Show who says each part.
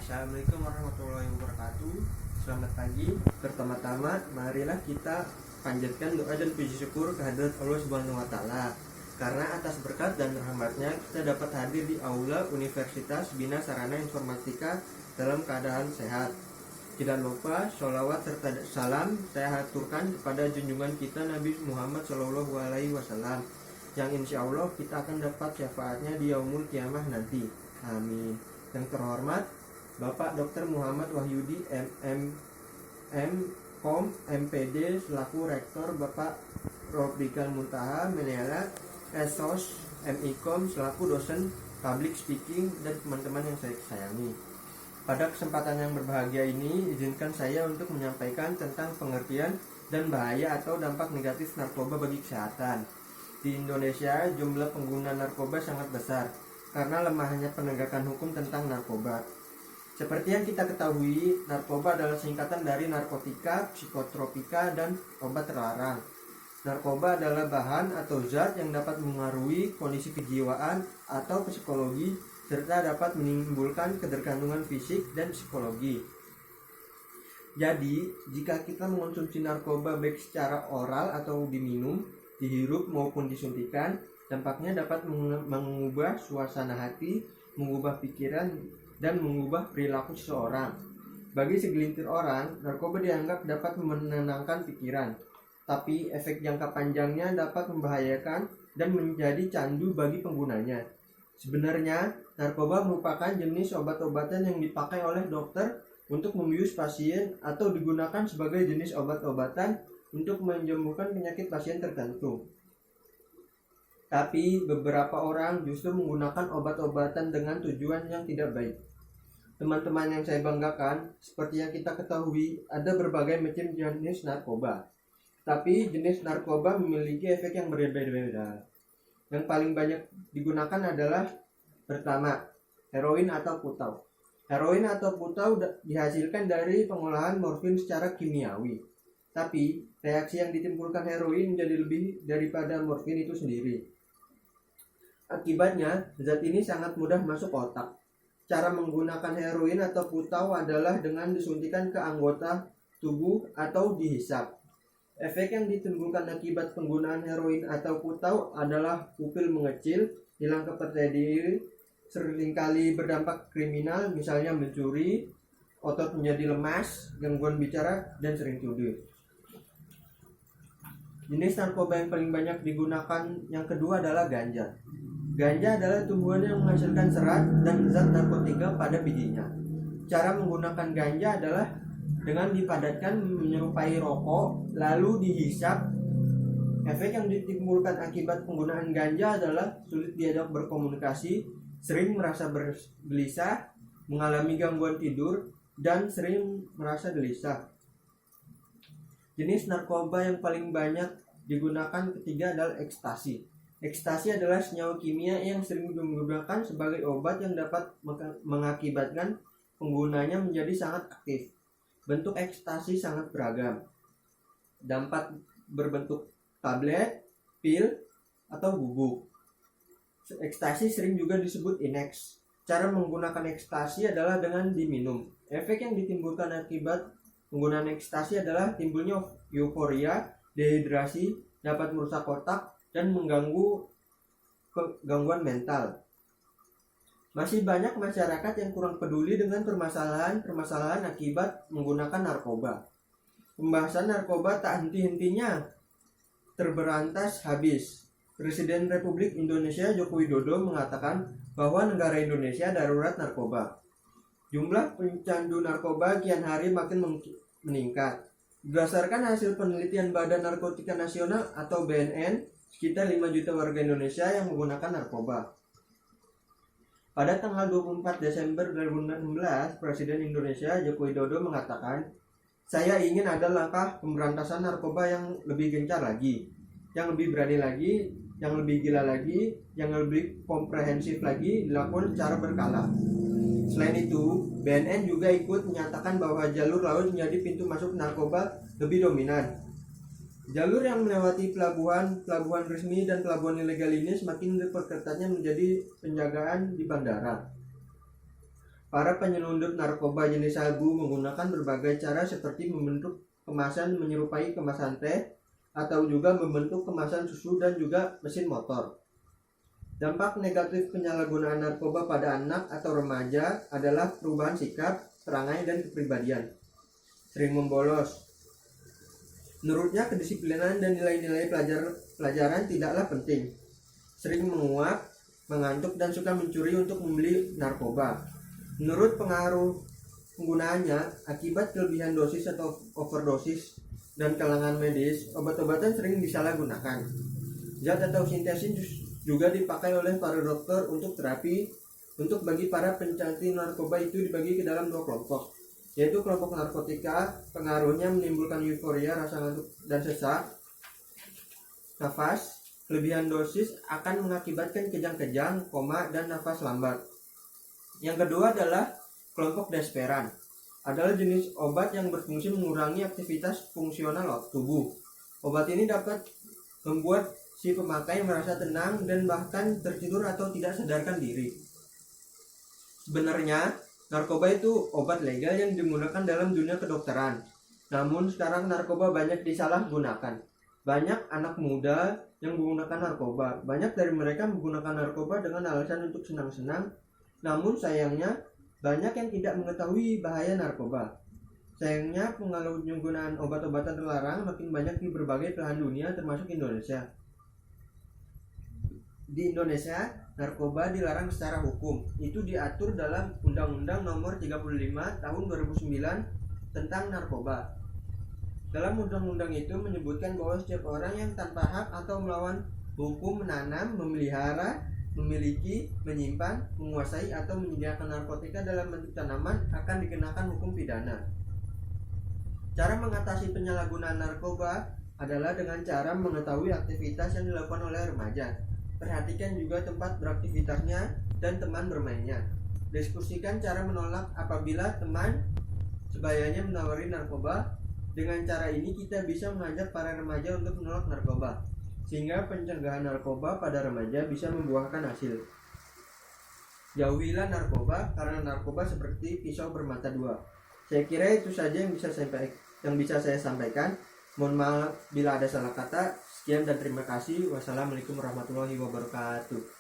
Speaker 1: Assalamualaikum warahmatullahi wabarakatuh. Selamat pagi. Pertama-tama marilah kita panjatkan doa dan puji syukur kehadirat Allah Subhanahu wa taala. Karena atas berkat dan rahmatnya kita dapat hadir di aula Universitas Bina Sarana Informatika dalam keadaan sehat. Tidak lupa sholawat serta salam saya haturkan kepada junjungan kita Nabi Muhammad SAW yang insya Allah kita akan dapat syafaatnya di yaumul kiamah nanti. Amin. Yang terhormat Bapak Dr. Muhammad Wahyudi M.Kom MPD selaku Rektor, Bapak Robrikal Muntaha Meneala Esos MIKom selaku dosen public speaking, dan teman-teman yang saya sayangi. Pada kesempatan yang berbahagia ini, izinkan saya untuk menyampaikan tentang pengertian dan bahaya atau dampak negatif narkoba bagi kesehatan. Di Indonesia, jumlah pengguna narkoba sangat besar karena lemahnya penegakan hukum tentang narkoba. Seperti yang kita ketahui, narkoba adalah singkatan dari narkotika, psikotropika, dan obat terlarang. Narkoba adalah bahan atau zat yang dapat mengaruhi kondisi kejiwaan atau psikologi, serta dapat menimbulkan ketergantungan fisik dan psikologi. Jadi, jika kita mengonsumsi narkoba baik secara oral atau diminum, dihirup maupun disuntikan, dampaknya dapat mengubah suasana hati, mengubah pikiran, dan mengubah perilaku seseorang. Bagi segelintir orang, narkoba dianggap dapat menenangkan pikiran, tapi efek jangka panjangnya dapat membahayakan dan menjadi candu bagi penggunanya. Sebenarnya, narkoba merupakan jenis obat-obatan yang dipakai oleh dokter untuk membius pasien atau digunakan sebagai jenis obat-obatan untuk menyembuhkan penyakit pasien tertentu. Tapi beberapa orang justru menggunakan obat-obatan dengan tujuan yang tidak baik. Teman-teman yang saya banggakan, seperti yang kita ketahui, ada berbagai macam jenis narkoba. Tapi jenis narkoba memiliki efek yang berbeda-beda. Yang paling banyak digunakan adalah pertama, heroin atau putau. Heroin atau putau dihasilkan dari pengolahan morfin secara kimiawi. Tapi reaksi yang ditimbulkan heroin menjadi lebih daripada morfin itu sendiri. Akibatnya, zat ini sangat mudah masuk otak. Cara menggunakan heroin atau putau adalah dengan disuntikan ke anggota tubuh atau dihisap. Efek yang ditimbulkan akibat penggunaan heroin atau putau adalah pupil mengecil, hilang kepercayaan diri, seringkali berdampak kriminal, misalnya mencuri, otot menjadi lemas, gangguan bicara, dan sering tidur. Jenis narkoba yang paling banyak digunakan yang kedua adalah ganja. Ganja adalah tumbuhan yang menghasilkan serat dan zat narkotika pada bijinya. Cara menggunakan ganja adalah dengan dipadatkan menyerupai rokok, lalu dihisap. Efek yang ditimbulkan akibat penggunaan ganja adalah sulit diajak berkomunikasi, sering merasa gelisah, mengalami gangguan tidur, dan sering merasa gelisah. Jenis narkoba yang paling banyak digunakan ketiga adalah ekstasi. Ekstasi adalah senyawa kimia yang sering digunakan sebagai obat yang dapat mengakibatkan penggunanya menjadi sangat aktif. Bentuk ekstasi sangat beragam. Dapat berbentuk tablet, pil, atau bubuk. Ekstasi sering juga disebut inex. Cara menggunakan ekstasi adalah dengan diminum. Efek yang ditimbulkan akibat penggunaan ekstasi adalah timbulnya euforia, dehidrasi, dapat merusak otak, dan mengganggu gangguan mental. Masih banyak masyarakat yang kurang peduli dengan permasalahan akibat menggunakan narkoba. Pembahasan narkoba tak henti-hentinya terberantas habis. Presiden Republik Indonesia Joko Widodo mengatakan bahwa negara Indonesia darurat narkoba. Jumlah pencandu narkoba kian hari makin meningkat. Berdasarkan hasil penelitian Badan Narkotika Nasional atau BNN, sekitar 5 juta warga Indonesia yang menggunakan narkoba. Pada tanggal 24 Desember 2016, Presiden Indonesia Joko Widodo mengatakan, "Saya ingin ada langkah pemberantasan narkoba yang lebih gencar lagi, yang lebih berani lagi, yang lebih gila lagi, yang lebih komprehensif lagi, dilakukan secara berkala." Selain itu, BNN juga ikut menyatakan bahwa jalur laut menjadi pintu masuk narkoba lebih dominan. Jalur yang melewati pelabuhan resmi dan pelabuhan ilegal ini semakin diperketatnya menjadi penjagaan di bandara. Para penyelundup narkoba jenis sabu menggunakan berbagai cara seperti membentuk kemasan menyerupai kemasan teh atau juga membentuk kemasan susu dan juga mesin motor. Dampak negatif penyalahgunaan narkoba pada anak atau remaja adalah perubahan sikap, perangai, dan kepribadian. Sering membolos. Menurutnya kedisiplinan dan nilai-nilai pelajaran tidaklah penting. Sering menguap, mengantuk, dan suka mencuri untuk membeli narkoba. Menurut pengaruh penggunaannya, akibat kelebihan dosis atau overdosis dan kalangan medis, obat-obatan sering disalahgunakan. Zat atau sintesis juga dipakai oleh para dokter untuk terapi. Untuk bagi para pencantik narkoba itu dibagi ke dalam dua kelompok, yaitu kelompok narkotika, pengaruhnya menimbulkan euforia, rasa ngantuk dan sesak nafas. Kelebihan dosis akan mengakibatkan kejang-kejang, koma, dan nafas lambat. Yang kedua adalah kelompok desperan. Adalah jenis obat yang berfungsi mengurangi aktivitas fungsional tubuh. Obat ini dapat membuat si pemakai merasa tenang dan bahkan tertidur atau tidak sadarkan diri. Sebenarnya, narkoba itu obat legal yang digunakan dalam dunia kedokteran. Namun sekarang narkoba banyak disalahgunakan. Banyak anak muda yang menggunakan narkoba. Banyak dari mereka menggunakan narkoba dengan alasan untuk senang-senang. Namun sayangnya banyak yang tidak mengetahui bahaya narkoba. Sayangnya penyalahgunaan obat-obatan terlarang makin banyak di berbagai belahan dunia termasuk Indonesia. Di Indonesia, narkoba dilarang secara hukum. Itu diatur dalam Undang-Undang Nomor 35 Tahun 2009 tentang narkoba. Dalam undang-undang itu menyebutkan bahwa setiap orang yang tanpa hak atau melawan hukum menanam, memelihara, memiliki, menyimpan, menguasai, atau menyediakan narkotika dalam bentuk tanaman akan dikenakan hukum pidana. Cara mengatasi penyalahgunaan narkoba adalah dengan cara mengetahui aktivitas yang dilakukan oleh remaja. Perhatikan juga tempat beraktivitasnya dan teman bermainnya. Diskusikan cara menolak apabila teman sebayanya menawari narkoba. Dengan cara ini kita bisa mengajak para remaja untuk menolak narkoba, sehingga pencegahan narkoba pada remaja bisa membuahkan hasil. Jauhilah narkoba karena narkoba seperti pisau bermata dua. Saya kira itu saja yang bisa saya sampaikan. Mohon maaf bila ada salah kata. Sekian dan terima kasih. Wassalamualaikum warahmatullahi wabarakatuh.